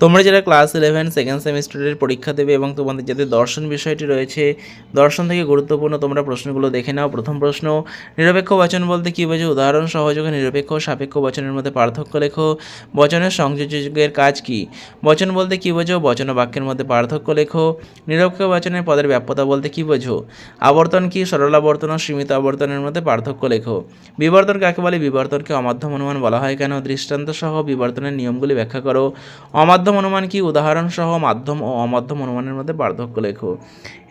তোমরা যারা class 11 second সেমিস্টারের পরীক্ষা দেবে এবং তোমাদের যাদের দর্শন বিষয়টি রয়েছে, দর্শন থেকে গুরুত্বপূর্ণ তোমরা প্রশ্নগুলো দেখে নাও। প্রথম প্রশ্ন, নিরপেক্ষ বচন বলতে কী বোঝো? উদাহরণ সহযোগে নিরপেক্ষ ও সাপেক্ষ বচনের মধ্যে পার্থক্য লেখো। বচনের সংযোজকের কাজ কী? বচন বলতে কী বোঝো? বচন ও বাক্যের মধ্যে পার্থক্য লেখো। নিরপেক্ষ বচনের পদের ব্যাপ্যতা বলতে কী বোঝো? আবর্তন কি? সরলাবর্তন ও সীমিত আবর্তনের মধ্যে পার্থক্য লেখো। বিবর্তন কাকে বলে? বিবর্তনকে অমাধ্যম অনুমান বলা হয় কেন? দৃষ্টান্ত সহ বিবর্তনের নিয়মগুলি ব্যাখ্যা করো। অমাধ্যম অনুমান কি? উদাহরণ সহ মাধ্যম ও অমাধ্যম অনুমানের মধ্যে পার্থক্য লেখো।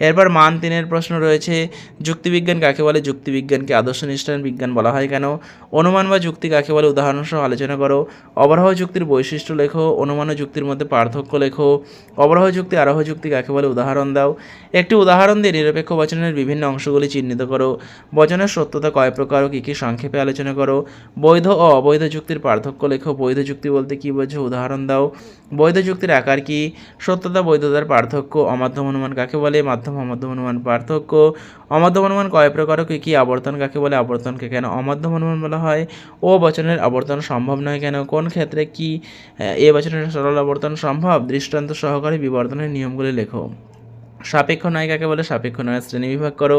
এরপর মান 3-এর প্রশ্ন রয়েছে, যুক্তিবিজ্ঞান কাকে বলে? যুক্তিবিজ্ঞানকে আদর্শনিষ্ঠ বিজ্ঞান বলা হয় কেন? অনুমান বা যুক্তি কাকে বলে? উদাহরণ সহ আলোচনা করো। অবরাহ যুক্তির বৈশিষ্ট্য লেখো। অনুমান ও যুক্তির মধ্যে পার্থক্য লেখো। অবরাহ যুক্তি আরোহ যুক্তি কাকে বলে? উদাহরণ দাও। একটি উদাহরণ দিয়ে নিরপেক্ষ বচনের বিভিন্ন অংশগুলি চিহ্নিত করো। বচনের সত্যতা কয় প্রকার ও কী কী সংক্ষেপে আলোচনা করো। বৈধ ও অবৈধ যুক্তির পার্থক্য লেখো। বৈধ যুক্তি বলতে কী বোঝো? উদাহরণ দাও। বৈধ যুক্তির আকার কী? সত্যতা বৈধতার পার্থক্য। অমাধ্যম অনুমান কাকে বলে? মাধ্যম অমাধ্যম অনুমান পার্থক্য। অমাধ্যম অনুমান কয় প্রকার ও কী কী? আবর্তন কাকে বলে? আবর্তনকে কেন অমাধ্যম অনুমান বলা হয়? ও বচনের আবর্তন সম্ভব নয় কেন? কোন ক্ষেত্রে কি এ বচনের সরল আবর্তন সম্ভব? দৃষ্টান্ত সহকারে বিবর্তনের নিয়মগুলি লেখো। সাপেক্ষ ন্যায় কাকে বলে? সাপেক্ষ ন্যায়ের শ্রেণীবিভাগ করো।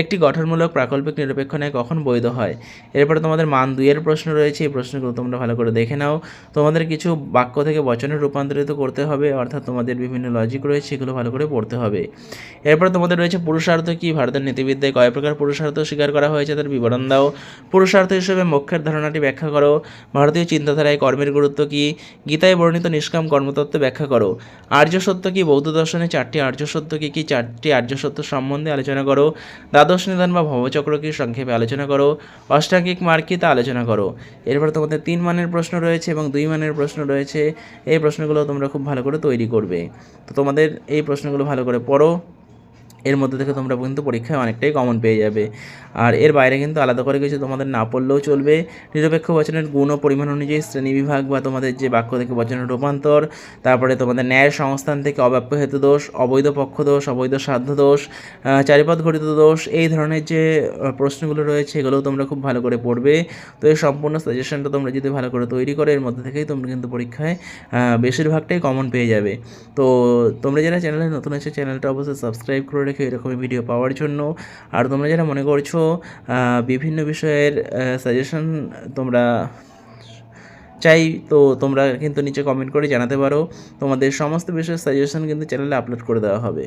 একটি গঠনমূলক প্রাকল্পিক নিরপেক্ষ ন্যায় কখন বৈধ হয়? এরপরে তোমাদের মান 2-এর প্রশ্ন রয়েছে। এই প্রশ্নগুলো তোমরা ভালো করে দেখে নাও। তোমাদের কিছু বাক্য থেকে বচনে রূপান্তরিত করতে হবে, অর্থাৎ তোমাদের বিভিন্ন লজিক রয়েছে, সেগুলো ভালো করে পড়তে হবে। এরপর তোমাদের রয়েছে পুরুষার্থ কি? ভারতের নীতিবিদ্যায় কয় প্রকার পুরুষার্থ স্বীকার করা হয়েছে তার বিবরণ দাও। পুরুষার্থ হিসেবে মোক্ষের ধারণাটি ব্যাখ্যা করো। ভারতীয় চিন্তাধারায় কর্মের গুরুত্ব কী? গীতায় বর্ণিত নিষ্কাম কর্মতত্ত্ব ব্যাখ্যা করো। আর্য সত্য কি? বৌদ্ধ দর্শনে 4টি আর্য সত্য কী কী? 4টি আর্য সত্য সম্বন্ধে আলোচনা করো। দ্বাদশ নিদান বা ভবচক্র কি? সংক্ষেপে আলোচনা করো। অষ্টাঙ্গিক মার্গ কি? তা আলোচনা করো। এরপর তোমাদের 3 মানের প্রশ্ন রয়েছে এবং 2 মানের প্রশ্ন রয়েছে। এই প্রশ্নগুলো তোমরা খুব ভালো করে তৈরি করবে। তো তোমাদের এই প্রশ্নগুলো ভালো করে পড়ো। এর মধ্যে থেকে তোমরা কিন্তু পরীক্ষায় অনেকটাই কমন পেয়ে যাবে। আর এর বাইরে কিন্তু আলাদা করে কিছু তোমাদের না পড়লেও চলবে। নিরপেক্ষ বচনের গুণ ও পরিমাণ অনুযায়ী শ্রেণীবিভাগ বা তোমাদের যে বাক্য থেকে বচনের রূপান্তর, তারপরে তোমাদের ন্যায়ের সংস্থান থেকে অব্যাপ্য হেতু দোষ, অবৈধ পক্ষ দোষ, অবৈধ সাধ্য দোষ, চারিপদ ঘটিত দোষ, এই ধরনের যে প্রশ্নগুলো রয়েছে এগুলোও তোমরা খুব ভালো করে পড়বে। তো এই সম্পূর্ণ সাজেশনটা তোমরা যদি ভালো করে তৈরি করো, এর মধ্যে থেকেই তোমরা কিন্তু পরীক্ষায় বেশিরভাগটাই কমন পেয়ে যাবে। তো তোমরা যারা চ্যানেলে নতুন আছে চ্যানেলটা অবশ্যই সাবস্ক্রাইব করে রেখে এরকমই ভিডিও পাওয়ার জন্য। আর তোমরা যারা মনে করছো বিভিন্ন বিষয়ের সাজেশন তোমরা চাই, তো তোমরা কিন্তু নিচে কমেন্ট করে জানাতে পারো। তোমাদের সমস্ত বিষয়ের সাজেশন কিন্তু চ্যানেলে আপলোড করে দেওয়া হবে।